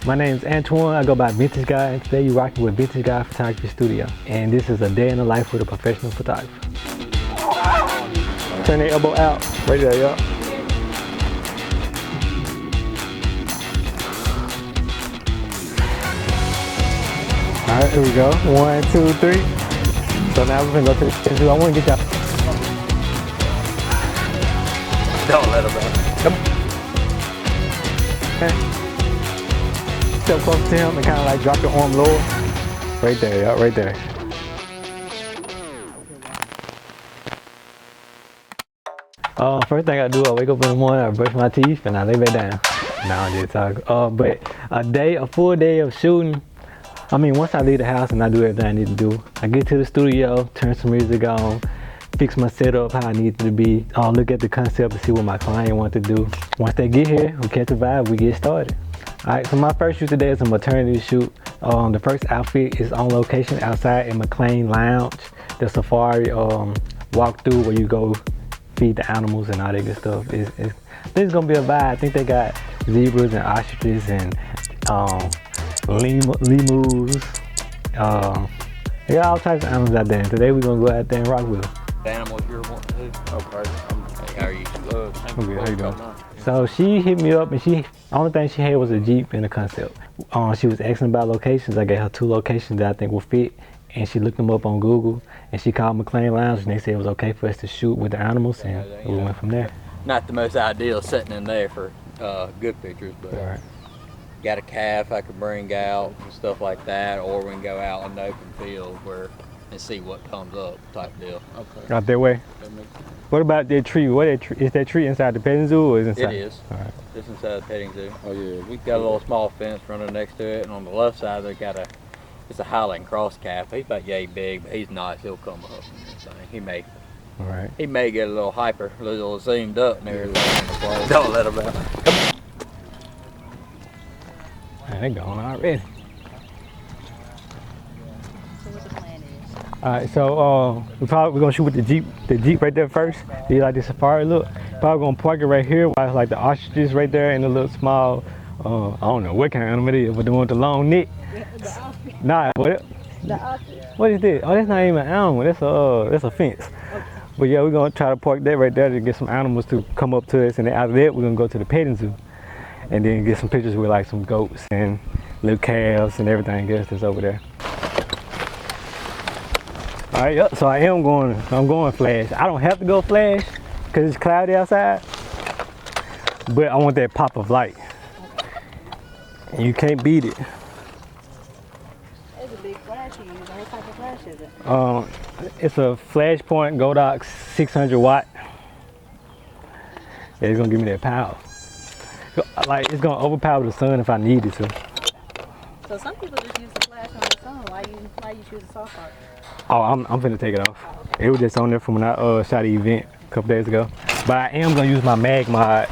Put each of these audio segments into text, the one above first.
My name is Antoine. I go by Vintage Guy, and today you're rocking with Vintage Guy Photography Studio. And this is a day in the life with a professional photographer. Turn the elbow out, right there, y'all. All right, here we go. 1, 2, 3. So now we're gonna go to the zoo. I want to get y'all. Don't let him out. Come on. Okay. Step close to him and kind of like drop your arm lower. Right there, yeah, right there. First thing I do, I wake up in the morning, I brush my teeth, and I lay back down. Now I'm just talking. But a full day of shooting. I mean, once I leave the house and I do everything I need to do, I get to the studio, turn some music on, fix my setup how I need it to be, look at the concept to see what my client wants to do. Once they get here, we catch a vibe, we get started. Alright, so my first shoot today is a maternity shoot. The first outfit is on location outside in McLean Lounge, the safari walkthrough where you go feed the animals and all that good stuff. It's gonna be a vibe. I think they got zebras and ostriches and lemus. They got all types of animals out there. And today we're gonna go out there and rock with them. The animals you're wanting to do? Okay. Hey, how are you? How you doing? So she hit me up, and the only thing she had was a Jeep and a concept. She was asking about locations. I gave her 2 locations that I think will fit, and she looked them up on Google, and she called McLean Lounge, and they said it was okay for us to shoot with the animals, and we went from there. Not the most ideal setting in there for good pictures, but got a calf I could bring out and stuff like that, or we can go out in the open field and see what comes up type deal. Okay. Out that way. What about that tree? Is that tree inside the petting zoo or is it inside? It is. All right. It's inside the petting zoo. Oh yeah. We got a little small fence running next to it, and on the left side they got it's a Highland cross calf. He's about yay big, but he's nice. He'll come up and everything. All right. He may get a little hyper, a little zoomed up and everything. Don't let him out. Come on. Man, they gone already. So what the plan is? Alright, so we're gonna shoot with the Jeep right there first. Do you like the safari look? Probably gonna park it right here while like the ostriches right there and the little small, I don't know what kind of animal it is, but the one with the long neck. Nah, what is this? Oh, that's not even an animal. That's a fence. Okay. But yeah, we're gonna try to park that right there to get some animals to come up to us, and then after that, we're gonna go to the petting zoo, and then get some pictures with like some goats and little calves and everything else that's over there. All right, yep. So I'm going flash. I don't have to go flash because it's cloudy outside, but I want that pop of light. And you can't beat it. It's a big flash you use. What type of flash is it? It's a Flashpoint Godox 600 watt. Yeah, it's gonna give me that power. Like it's gonna overpower the sun if I need it to. So some people just use the flash on the sun. Why you choose the soft part? Oh, I'm finna take it off. Oh, okay. It was just on there from when I shot the event a couple days ago. But I am gonna use my mag mod.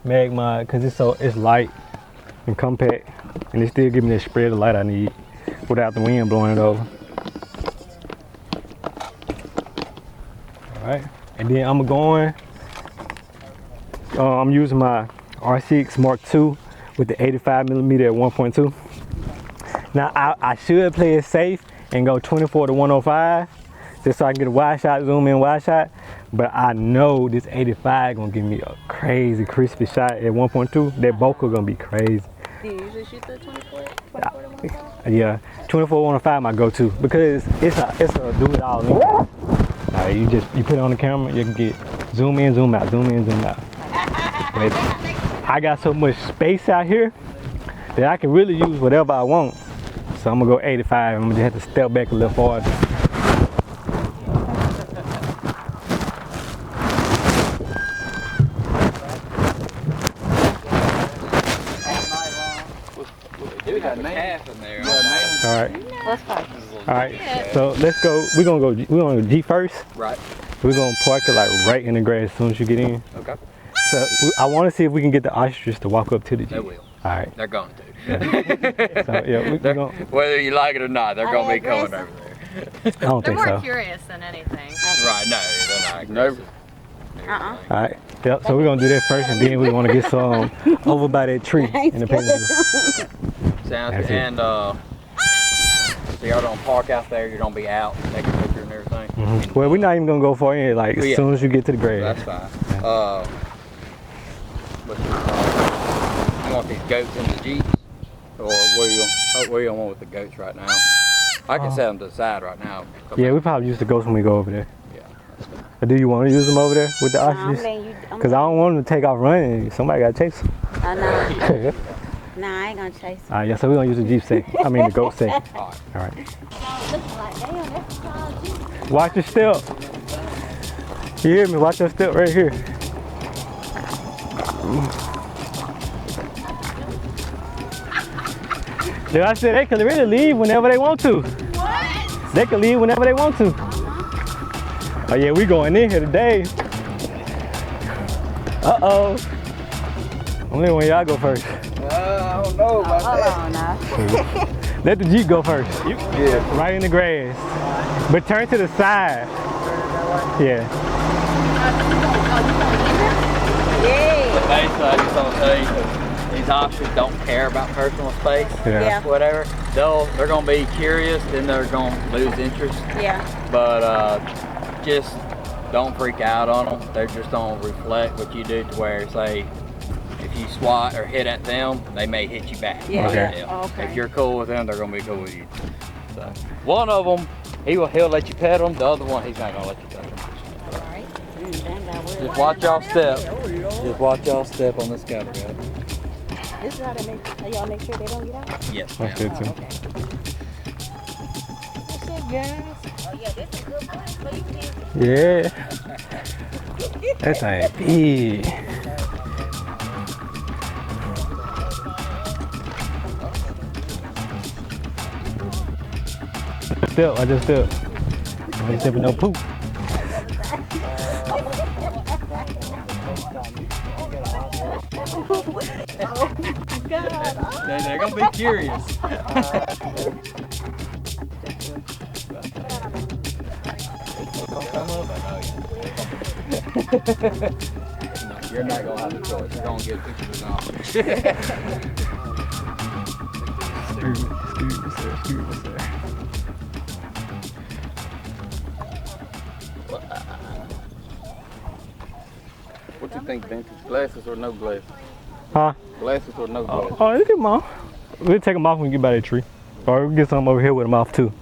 Mag mod, cause it's light and compact, and it still give me that spread of light I need without the wind blowing it over. All right, and then I'm using my R6 Mark II with the 85mm at 1.2. Now I should play it safe and go 24 to 105 just so I can get a wide shot, zoom in wide shot. But I know this 85 gonna give me a crazy crispy shot at 1.2. That bokeh gonna be crazy. Do you usually shoot the 24 to 105? Yeah, 24 105 my go-to because it's a do it all. You put it on the camera, you can get zoom in, zoom out, zoom in, zoom out. But I got so much space out here that I can really use whatever I want. So I'm gonna go 85. I'm gonna just have to step back a little farther. All right. That's fine. All right. So let's go. We're gonna go Jeep first. Right. We're gonna park it like right in the grass as soon as you get in. Okay. So I want to see if we can get the ostriches to walk up to the Jeep. They will. All right. They're going to. Yeah. So yeah, we're gonna, whether you like it or not, they're going to be coming over there. I don't They're think more so. curious than anything. Right? No, they're not. Never. and Uh-uh. everything. All right. Yep. So we're gonna do that first, and then we want to get some over by that tree in the paper. Sounds That's good. it. And so y'all don't park out there. You're gonna be out taking pictures and everything. Mm-hmm. Well, we're not even gonna go far in. Like as Yeah. soon as you get to the grade. That's fine. You want these goats in the Jeeps, or where you want with the goats right now? I can set them to the side right now. Yeah, we probably use the ghosts when we go over there. Yeah, that's fine. Or do you want to use them over there with the I'm ostriches? letting you. Cause I don't want them to take off running. Somebody gotta chase them. Nah. All Nah, I ain't gonna chase. right. Yeah. So we're gonna use the Jeep safe. I mean the goat safe. All right. All right. Looks like damn. That's a tall Jeep. Watch your step. You hear me? Watch your step right here. Dude, I said they can really leave whenever they want to. What? They can leave whenever they want to. Oh yeah, we going in here today. Uh-oh. Only one of y'all go first. I don't know about Hold on now. Let the Jeep go first. Yeah. Right in the grass. But turn to the side. Yeah. Yeah. Basically, I just want to tell you, these ostriches don't care about personal space. Yeah. Whatever. They're gonna be curious, then they're gonna lose interest. Yeah. But just don't freak out on them. They're just gonna reflect what you do to where, say, if you swat or hit at them, they may hit you back. Yeah. Okay. Yeah. Oh, okay. If you're cool with them, they're gonna be cool with you. So one of them, he'll let you pet them. The other one, he's not gonna let you touch them. All right. Just watch y'all step. Just watch y'all step on this cover, guys. This is how y'all make sure they don't get out. Yes, That's ma'am. good too. What's up, guys? Oh yeah, this is a good place for you kids. Yeah. That thing big. Step, I just step. I ain't stepping no poop. They're gonna be curious. You're not gonna have a choice. You're gonna get pictures of them. Excuse me, sir. What you think, vintage? Glasses or no glasses? Huh? Glasses or no glasses? Oh, look at them off. We'll take them off when we get by that tree. Or we'll get some over here with them off too.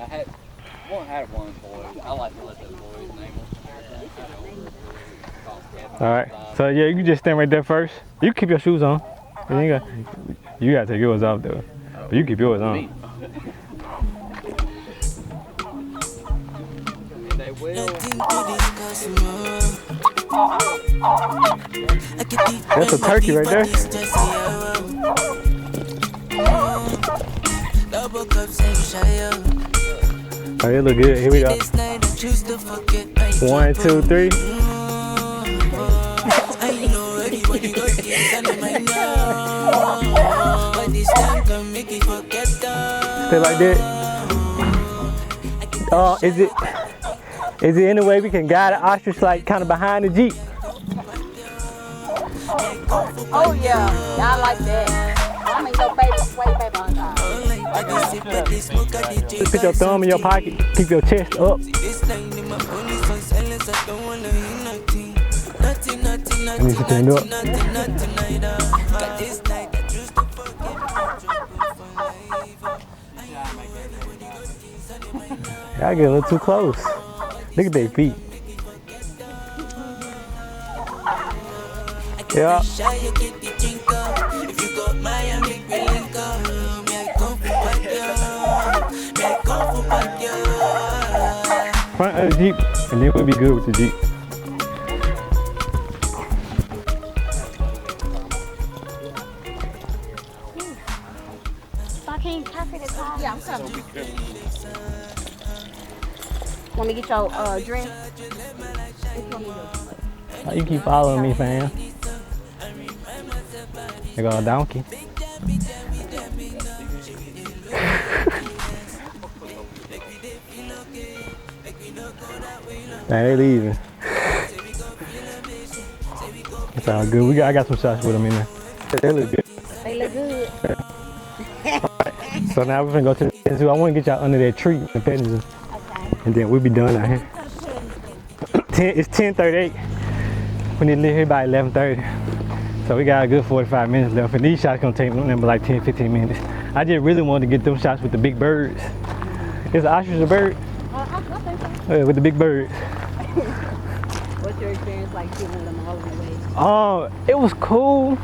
I had one boy. I like to let those boys name them. Alright. So yeah, you can just stand right there first. You keep your shoes on. You gotta take yours off though. But you keep yours on. They will. That's a turkey right there. Oh, it look good. Here we go. 1, 2, 3. Stay like that. Is it any way we can guide the ostrich like kind of behind the Jeep? Oh yeah, I like that. I mean, your baby, way baby on top. Just put your thumb in your pocket. Keep your chest up. I need to stand up. I get a little too close. Look at their feet. Yeah. Front of the Jeep, and then we'll be good with the Jeep. Yeah, I'm coming. Want me to get your dress? Which one you do? Why you keep following me, fam? They got a donkey. Nah, they leaving. It's all good. I got some shots with them in there. They look good. They look good. So now we're gonna go to the petting zoo. I want to get y'all under that tree in the petting zoo. Okay. And then we'll be done out here. It's 10:38. We need to leave here by 11:30. So we got a good 45 minutes left. And these shots gonna take nothing but like 10-15 minutes. I just really wanted to get them shots with the big birds. Is an ostrich a bird? I think so. Yeah, with the big birds. What's your experience like shooting them all the way? It was cool.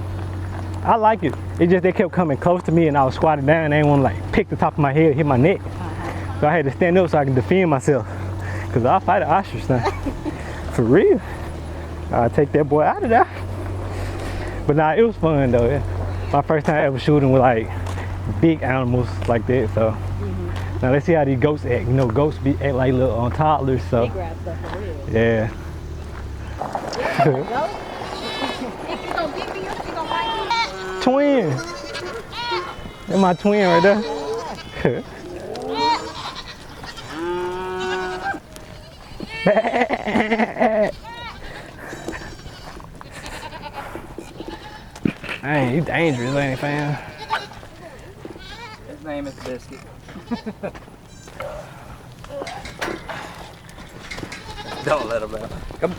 I like it. It's just they kept coming close to me and I was squatted down. They didn't want to like pick the top of my head, hit my neck. So I had to stand up so I can defend myself. Cause I'll fight an ostrich now. For real. I'll take that boy out of there. But nah, it was fun though. Yeah. My first time ever shooting with like big animals like that. So now let's see how these goats act. You know, goats be act like little toddlers. So They grab stuff for real. yeah. Go. If you gonna beat me, you gonna fight me. Twin. That's my twin right there. Hey, you dangerous, ain't it, fam? His name is Biscuit. Don't let him out. Come.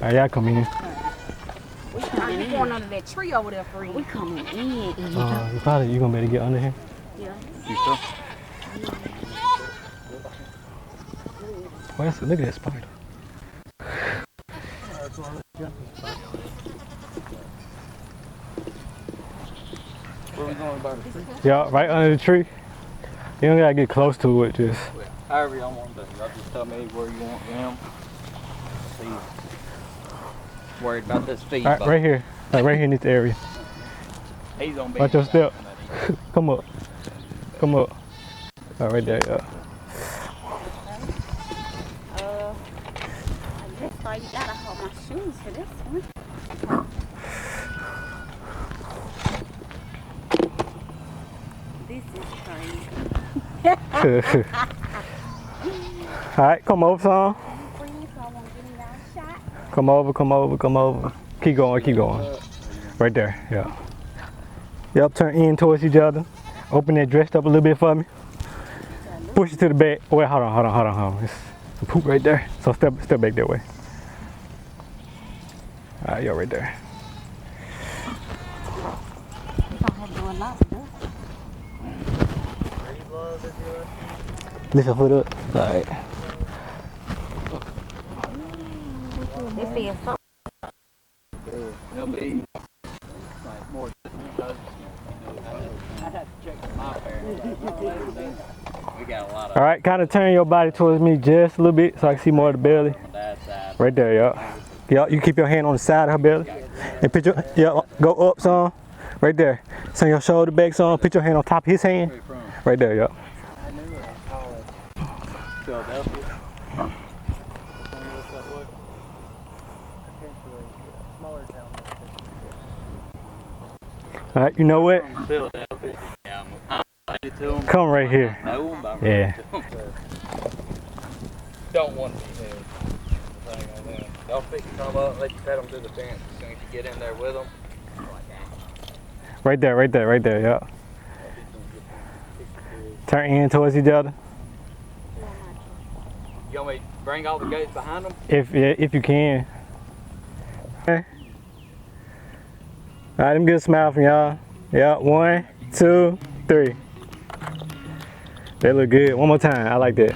Alright, y'all come in. Are you going under that tree over there, friend? We coming in. You gonna be able to get under here? Yeah. You sure? Well, look at that spider. Where we going about the tree? Yeah, right under the tree. You don't gotta get close to it, just. However y'all want to do. Y'all just tell me where you want them. He's worried about this feed. Alright, right here. Right here in this area. He's gonna be. Watch your step. Come up. Come up. Right there, yeah. I just thought you gotta hold my shoes for this one. This is crazy. Alright, come over, son. Friend, so I won't give me y'all a shot. Come over, come over, come over. Keep going, keep going. Right there, yeah. Yep, turn in towards each other. Open that dressed up a little bit for me. Push it to the back. Wait, hold on. It's some poop right there. So step back that way. Alright, you're right there. We don't have to do a lot of stuff. Lift your foot up. Alright. It feels so. He'll be like more than I'd have to check my parents. We got a lot of Alright, kind of turn your body towards me just a little bit so I can see more of the belly. on that side. Right there, yeah. Yeah, you keep your hand on the side of her belly. And put your, yeah, go up some. Right there. Turn your shoulder back some. Put your hand on top of his hand. Right there, yeah. I knew it in college. Philadelphia. Smaller town. Alright, you know what? Philadelphia. Yeah, I'm related to him. Come right here. Know him, but Yeah. Don't want to be there. They'll pick you come up, let you pet them through the fence. As soon as you get in there with them, Right there, yeah. Turn in towards each other. you want me to bring all the gates behind them? If you can. Okay. Alright, let me get a smile from y'all. Yeah, 1, 2, 3. They look good. One more time. I like that.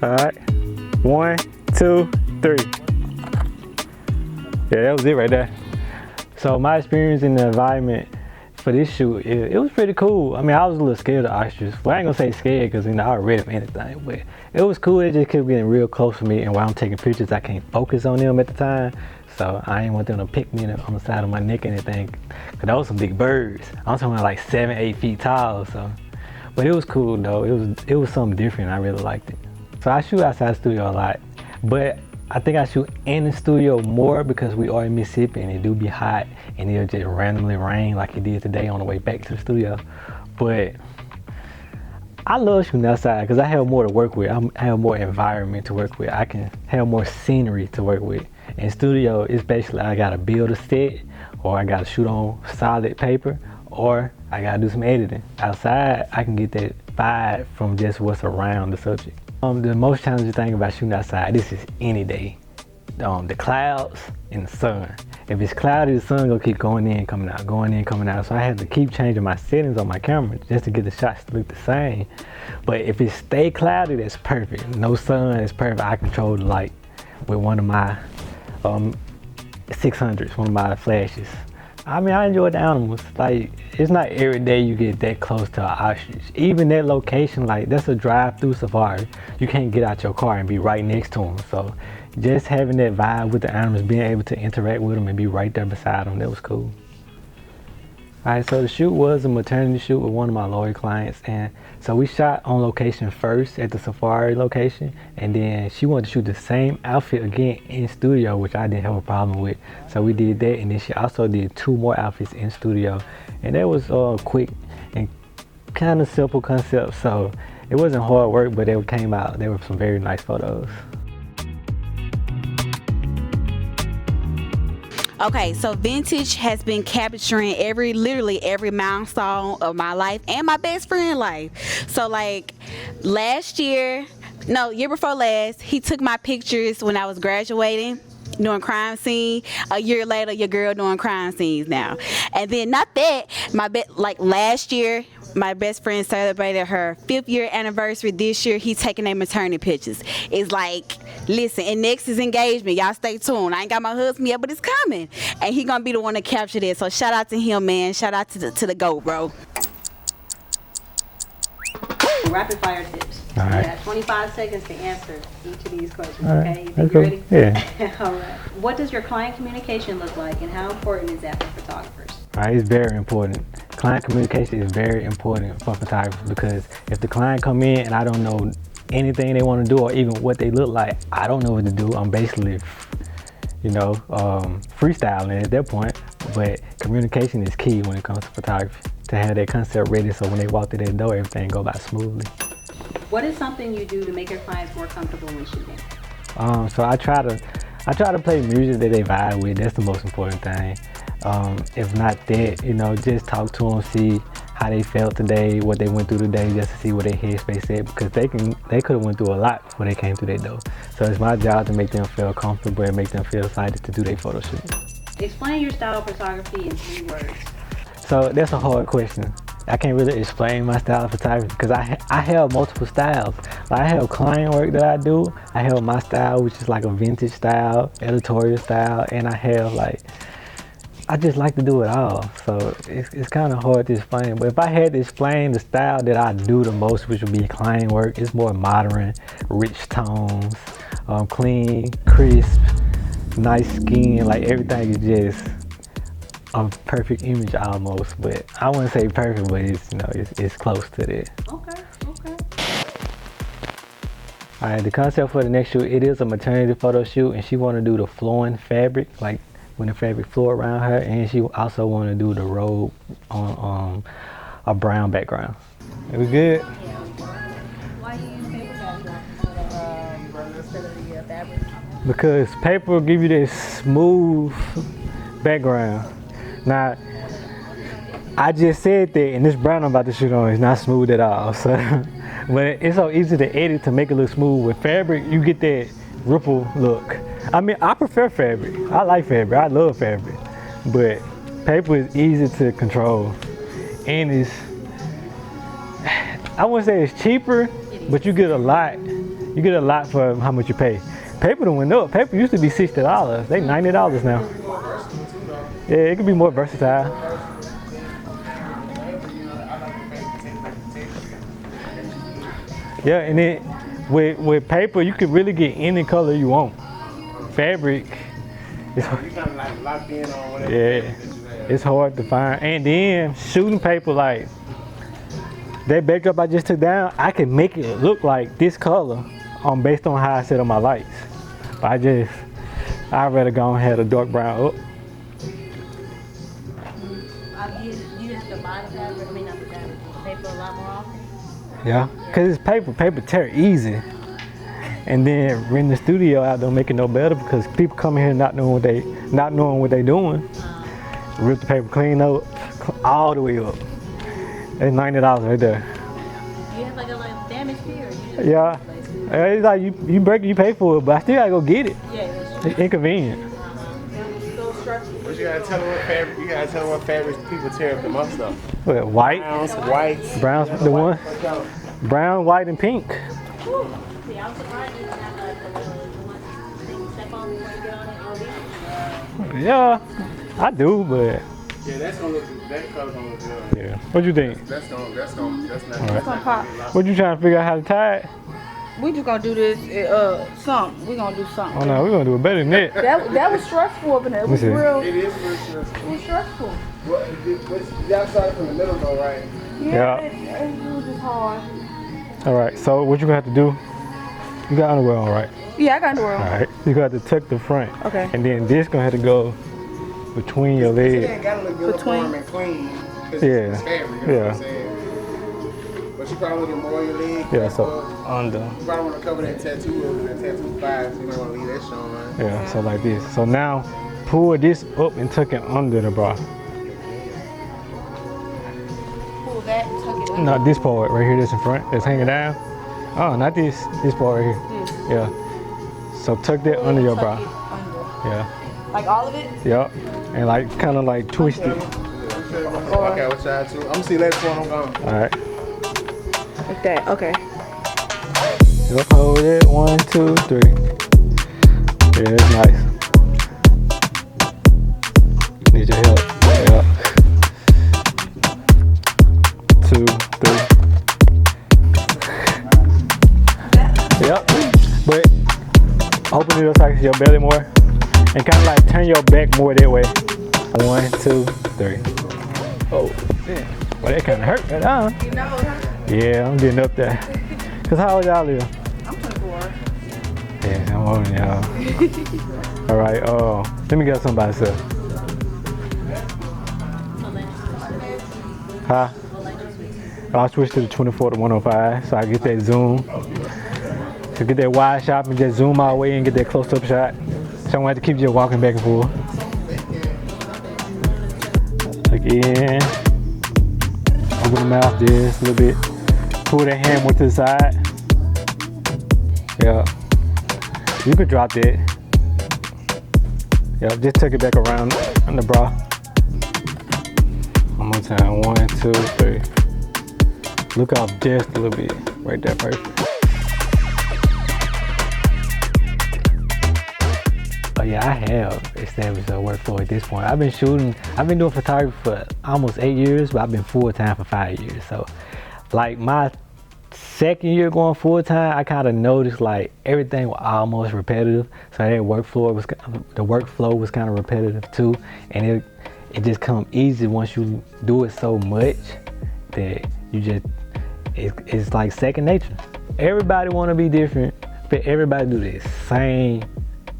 Alright. 1, 2, 3. Yeah, that was it right there. So my experience in the environment for this shoot, it was pretty cool. I mean, I was a little scared of ostriches. Well, I ain't gonna say scared because, you know, I read them anything, but it was cool. It just kept getting real close for me, and while I'm taking pictures, I can't focus on them at the time. So I ain't want them to pick me on the side of my neck or anything, because those some big birds. I'm talking about like 7, 8 feet tall. So, but it was cool though. It was something different. I really liked it. So I shoot outside the studio a lot, but I think I shoot in the studio more because we are in Mississippi and it do be hot and it'll just randomly rain like it did today on the way back to the studio. But I love shooting outside because I have more to work with. I have more environment to work with. I can have more scenery to work with. In studio, it's basically I gotta build a set, or I gotta shoot on solid paper, or I gotta do some editing. Outside, I can get that vibe from just what's around the subject. The most challenging thing about shooting outside, this is any day. The clouds and the sun. If it's cloudy, the sun gonna keep going in, coming out, going in, coming out. So I have to keep changing my settings on my camera just to get the shots to look the same. But if it stay cloudy, that's perfect. No sun, it's perfect. I control the light with one of my 600s, one of my flashes. I mean, I enjoy the animals. Like, it's not every day you get that close to an ostrich. Even that location, like, that's a drive-through safari. You can't get out your car and be right next to them. So just having that vibe with the animals, being able to interact with them and be right there beside them, that was cool. All right, so the shoot was a maternity shoot with one of my lawyer clients, and so we shot on location first at the safari location, and then she wanted to shoot the same outfit again in studio, which I didn't have a problem with. So we did that, and then she also did 2 more outfits in studio, and that was quick and kind of simple concept. So it wasn't hard work, but it came out. There were some very nice photos. Okay, so vintage has been capturing literally every milestone of my life and my best friend life. So like year before last, he took my pictures when I was graduating, doing crime scene. A year later, your girl doing crime scenes now. And then not that, last year, my best friend celebrated her 5th year anniversary. This year, he's taking their maternity pictures. It's like, listen, and next is engagement. Y'all stay tuned. I ain't got my husband yet, but it's coming. And he gonna be the one to capture this. So shout out to him, man. Shout out to the GOAT, bro. Rapid fire tips. All right. You have 25 seconds to answer each of these questions, All okay? right. You That's think you're ready? Yeah. All right. What does your client communication look like, and how important is that for photographers? All right, it's very important. Client communication is very important for photographers because if the client come in and I don't know anything they want to do or even what they look like, I don't know what to do. I'm basically, freestyling at that point. But communication is key when it comes to photography. To have that concept ready so when they walk through that door, everything go by smoothly. What is something you do to make your clients more comfortable when shooting? So I try to play music that they vibe with. That's the most important thing. If not that, just talk to them, see how they felt today, what they went through today, just to see where their headspace at, because they could have went through a lot before they came through their door. So it's my job to make them feel comfortable and make them feel excited to do their photo shoot. Explain your style of photography in 3 words. So that's a hard question. I can't really explain my style of photography because I have multiple styles. Like, I have client work that I do. I have my style, which is like a vintage style, editorial style, and I just like to do it all. So it's kind of hard to explain. But if I had to explain the style that I do the most, which would be client work, it's more modern, rich tones, clean, crisp, nice skin. Like, everything is just a perfect image almost, but I wouldn't say perfect, but it's close to that. Okay. All right, the concept for the next shoot, it is a maternity photo shoot, and she want to do the flowing fabric, like when the fabric flow around her, and she also want to do the robe on a brown background. Are we good? Why do you use paper background instead of the fabric? Because paper will give you this smooth background. Now, I just said that, and this brown I'm about to shoot on is not smooth at all. So, but it's so easy to edit to make it look smooth. With fabric, you get that ripple look. I mean, I prefer fabric. I like fabric. I love fabric. But paper is easy to control, and I wouldn't say it's cheaper, but you get a lot. You get a lot for how much you pay. Paper done went up. Paper used to be $60. They $90 now. Yeah, it could be more versatile. Yeah, and then with paper, you can really get any color you want. Fabric, it's hard to find. And then shooting paper, like that backdrop I just took down, I can make it look like this color based on how I set up my lights. But I'd rather go and have a dark brown up. You have to buy the fabric. I mean, not the fabric. The paper a lot more often. Yeah, cause it's paper tear easy. And then renting the studio out don't make it no better because people come here not knowing what they doing. Rip the paper clean up, all the way up. It's $90 right there. You have like a damage fee, or you just Yeah, it's like you break it, you pay for it, but I still gotta go get it. Yeah, that's It's inconvenient. so stressful. But you gotta tell them what fabric. You gotta tell them what fabrics people tear up the most of. What, white, Browns, whites. brown's the one, brown, white, and pink. See, I'm surprised you didn't have like the one thing you step on before you get on it, or Yeah, I do, but Yeah, that's gonna look. That color gonna look good. yeah. What you think? That's not. All right. That's not pop. What you trying to figure out how to tie it? We just gonna do this, something. We gonna do something. Oh no, we're gonna do it better than that. That was stressful up in there. It was Let me see. real. It is really stressful. It was stressful. Y'all started from the middle though, right? Yeah. It was just hard. All right. So what you gonna have to do? You got underwear on, right? Yeah, I got the world. All right. You got to tuck the front. Okay. And then this gonna have to go between your It legs. ain't gotta look uniform and clean. 'Cause Yeah. It's fabric. You know Yeah. what I'm saying? But you probably want to roll your leg. Yeah. So up. under. You probably want to cover that tattoo over that tattoo 5, so you might want to leave that showing. Yeah. So like this. So now pull this up and tuck it under the bra. Pull that, tuck it under. Not this part right here. That's in front. That's hanging down. Oh, not this. This part right here. This. Yeah. So tuck that under your bra. Tuck it under. Yeah. Like all of it? Yep. And like kind of like twist it. Okay, what side too? I'm gonna see later when I'm gone. All right. Like that. Okay. Yep, hold it. 1, 2, 3. Yeah, it's nice. Need your help. Yeah. 2, 3. Yep. But open it up so I can see your belly more. And kind of like turn your back more that way. 1, 2, 3. Oh, yeah. Well, that kind of hurt right now. You know, huh? Yeah, I'm getting up there. Cause how old y'all live? I'm 24. Yeah, I'm older than y'all. All right, let me get something by myself. Huh? I'll switch to the 24 to 105 so I get that zoom. To get that wide shot and just zoom all the way and get that close-up shot. So I don't have to keep just walking back and forth. Again. Open the mouth just a little bit. Pull that hand more to the side. Yeah. You could drop that. Yeah, just take it back around on the bra. One more time. 1, 2, 3. Look off just a little bit. Right there, perfect. Oh yeah, I have established a workflow at this point. I've been doing photography for almost 8 years, but I've been full-time for 5 years. So like my second year going full-time, I kind of noticed like everything was almost repetitive. So that the workflow was kind of repetitive too. And it just comes easy once you do it so much that you just, it's like second nature. Everybody want to be different, but everybody do the same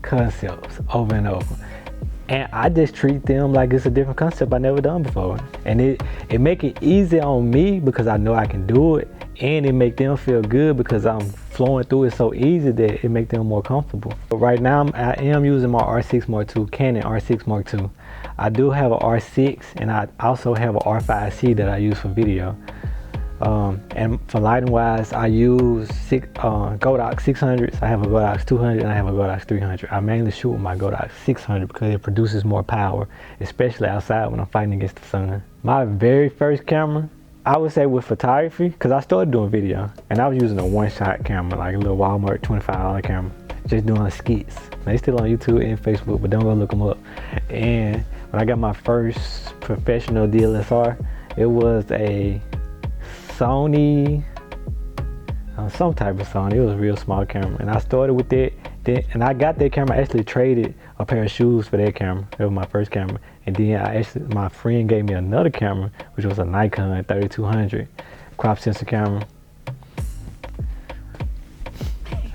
concepts over and over, and I just treat them like it's a different concept I never done before, and it make it easy on me because I know I can do it, and it make them feel good because I'm flowing through it so easy that it make them more comfortable. But right now I am using my R6 Mark II, Canon R6 Mark II. I do have an R6 and I also have an R5C that I use for video. And for lighting wise, I use Godox 600s. I have a Godox 200 and I have a Godox 300. I mainly shoot with my Godox 600 because it produces more power, especially outside when I'm fighting against the sun. My very first camera, I would say with photography, because I started doing video and I was using a one-shot camera, like a little Walmart $25 camera, just doing skits. They still on YouTube and Facebook, but don't go look them up. And when I got my first professional DSLR, it was a Sony, some type of Sony. It was a real small camera, and I started with that. And I got that camera. I actually traded a pair of shoes for that camera. It was my first camera. And then my friend gave me another camera, which was a Nikon 3200 crop sensor camera.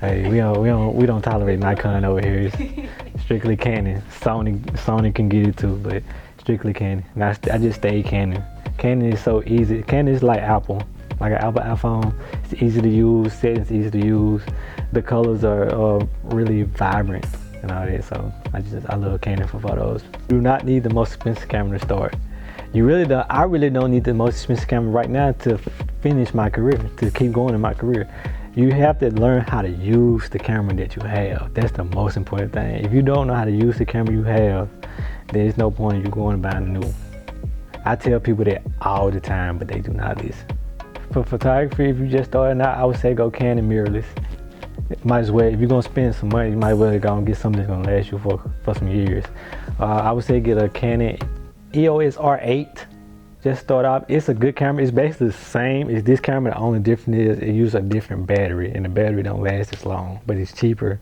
Hey, we don't tolerate Nikon over here. It's strictly Canon. Sony can get it too, but strictly Canon. And I just stay Canon. Canon is so easy. Canon is like Apple, like an Apple iPhone. It's easy to use. Settings easy to use. The colors are really vibrant and all that. So I love Canon for photos. You do not need the most expensive camera to start. You really don't. I really don't need the most expensive camera right now to finish my career, to keep going in my career. You have to learn how to use the camera that you have. That's the most important thing. If you don't know how to use the camera you have, there's no point in you going and buying a new one. I tell people that all the time, but they do not listen. For photography, if you just starting out, I would say go Canon mirrorless. Might as well, if you're gonna spend some money, you might as well go and get something that's gonna last you for some years. I would say get a Canon EOS R8. Just start off. It's a good camera. It's basically the same as this camera. The only difference is it uses a different battery, and the battery don't last as long, but it's cheaper,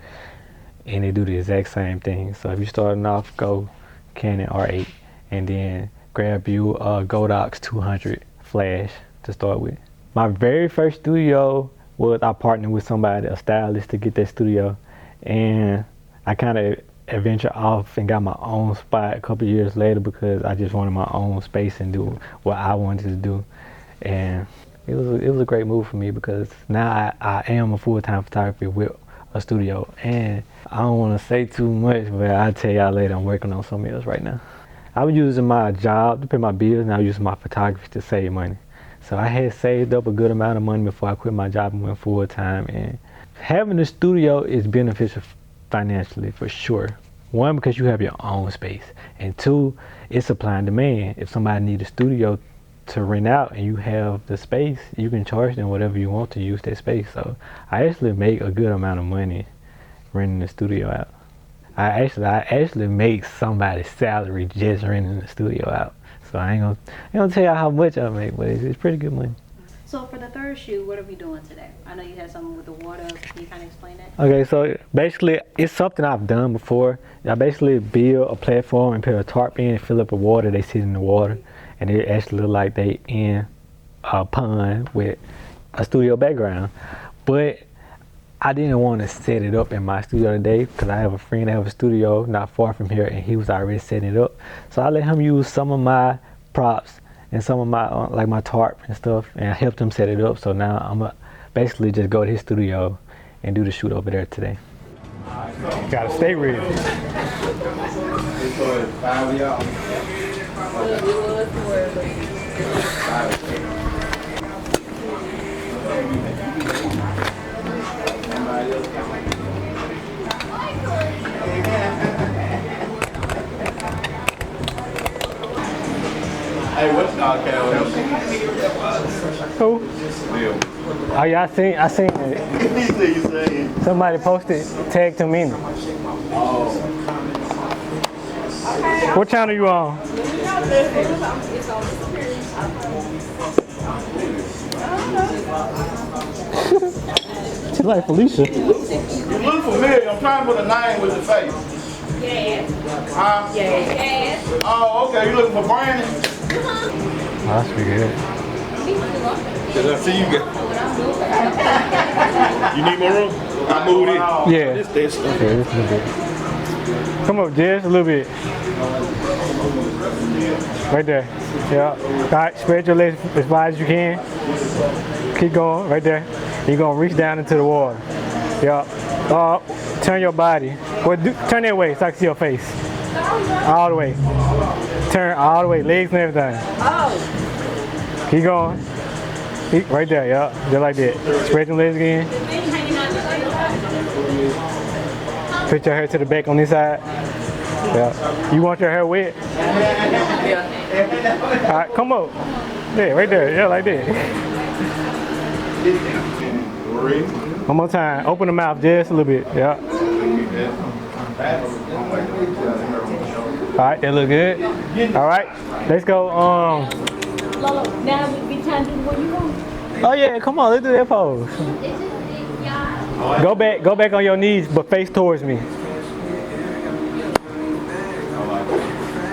and they do the exact same thing. So if you're starting off, go Canon R8, and then grab you a Godox 200 flash to start with. My very first studio was I partnered with somebody, a stylist, to get that studio, and I kind of adventure off and got my own spot a couple years later because I just wanted my own space and do what I wanted to do. And it was a great move for me because now I am a full-time photographer with a studio. And I don't want to say too much, but I'll tell y'all later I'm working on something else right now. I was using my job to pay my bills, and I was using my photography to save money. So I had saved up a good amount of money before I quit my job and went full-time. And having a studio is beneficial financially for sure. One, because you have your own space, and two, it's supply and demand. If somebody needs a studio to rent out and you have the space, you can charge them whatever you want to use that space. So I actually make a good amount of money renting the studio out. I actually make somebody's salary just renting the studio out. So I ain't gonna tell you how much I make, but it's pretty good money. So for the third shoot, what are we doing today? I know you had something with the water. Can you kind of explain that? Okay, so basically it's something I've done before. I basically build a platform and put a tarp in and fill up with water. They sit in the water, and they actually look like they in a pond with a studio background. But I didn't want to set it up in my studio today because I have a friend that have a studio not far from here, and he was already setting it up. So I let him use some of my props and some of my like my tarp and stuff, and I helped him set it up. So now I'm gonna basically just go to his studio and do the shoot over there today. Gotta stay ready. Hey, what's dog cat? Who? Oh yeah, I seen it. Somebody posted, tagged him in. Oh. What channel you on? She's like Felicia. You look familiar. I'm trying to put a name with the face. Yes. Huh? Yes. Oh, okay. You looking for Brandon? Oh, that's pretty good. Cause I see you get. You need more room? I moved it. Yeah. This. Okay, just a little bit. Come up just a little bit. Right there. Yeah. All right, spread your legs as wide as you can. Keep going, right there. You're gonna reach down into the water. Yeah. Turn your body. Well, turn that way so I can see your face. All the way. Turn all the way, legs and everything. Oh. Keep going. Right there, yeah. Just like that. Spread your legs again. Put your hair to the back on this side. Yeah. You want your hair wet? Yeah. All right, come up. Yeah, right there. Yeah, like that. One more time. Open the mouth just a little bit. Yeah. All right, that look good. All right, let's go. Lolo, now would be time to do what you want. Oh yeah, come on, let's do that pose. Go back on your knees, but face towards me.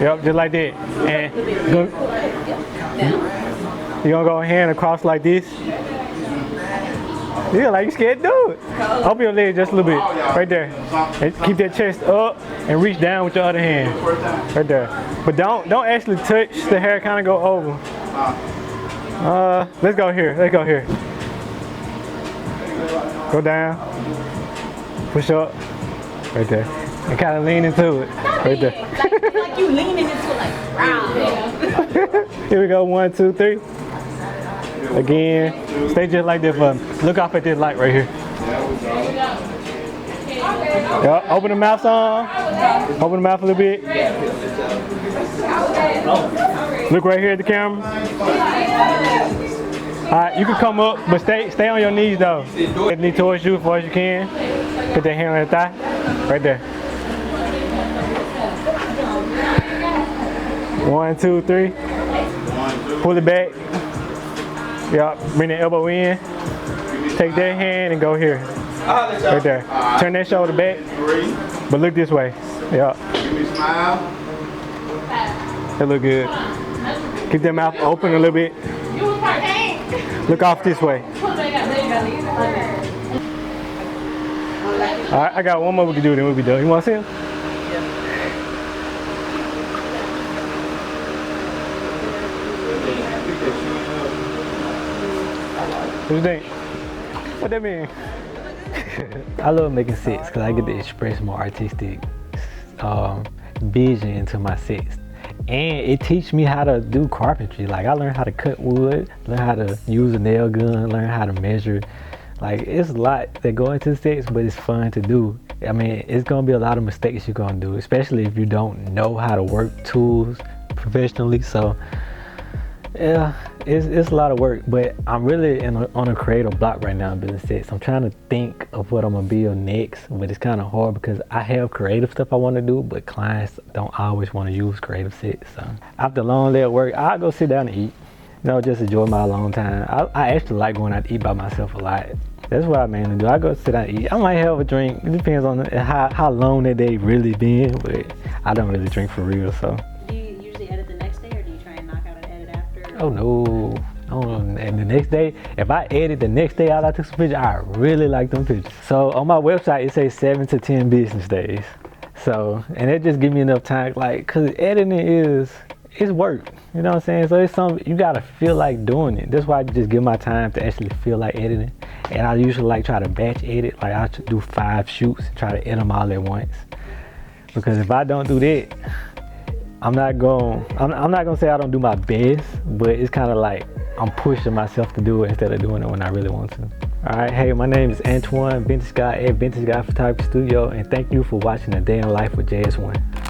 Yep, just like that. And you're gonna go hand across like this. You look like you scared to do it. Open your leg just a little bit. Right there. And keep that chest up and reach down with your other hand. Right there. But don't actually touch the hair, kind of go over. Let's go here. Let's go here. Go down. Push up. Right there. And kind of lean into it. Right there. Like you leaning into it like, wow. Here we go. 1, 2, 3. Again. Stay just like this for me. Look off at this light right here. Yep. Open the mouth some. Open the mouth a little bit. Look right here at the camera. Alright, you can come up, but stay on your knees though. Get knee towards you as far as you can. Put that hand on the thigh. Right there. 1, 2, 3. Pull it back. Yup. Bring the elbow in. Take that hand and go here. Right there. Turn that shoulder back. But look this way. Yup. Give me a smile. That look good. Keep that mouth open a little bit. Look off this way. Alright, I got one more we can do, then we'll be done. You want to see him? What you think? What that mean? I love making sets because I get to express more artistic vision into my sets. And it teaches me how to do carpentry. Like I learned how to cut wood, learn how to use a nail gun, learn how to measure. Like it's a lot that go into sets, but it's fun to do. I mean, it's gonna be a lot of mistakes you're gonna do, especially if you don't know how to work tools professionally. So yeah, it's a lot of work, but I'm really on a creative block right now building sets. I'm trying to think of what I'm gonna build next, but it's kind of hard because I have creative stuff I want to do, but clients don't always want to use creative sets. So after a long day of work, I'll go sit down and eat. You know, just enjoy my alone time. I actually like going out to eat by myself a lot. That's what I mainly do. I go sit down and eat. I might have a drink. It depends on how long that day really been, but I don't really drink for real, so. Oh no. And the next day, if I edit the next day out, I took some pictures, I really like them pictures. So on my website, it says 7 to 10 business days. So, and it just gives me enough time, like, cause editing it's work, you know what I'm saying? So it's something, you gotta feel like doing it. That's why I just give my time to actually feel like editing. And I usually like try to batch edit, like I do 5 shoots, try to edit them all at once. Because if I don't do that, I'm not gonna say I don't do my best, but it's kind of like I'm pushing myself to do it instead of doing it when I really want to. All right, hey, my name is Antoine, Vintage Guy at Vintage Guy Photography Studio, and thank you for watching A Day in Life with JS1.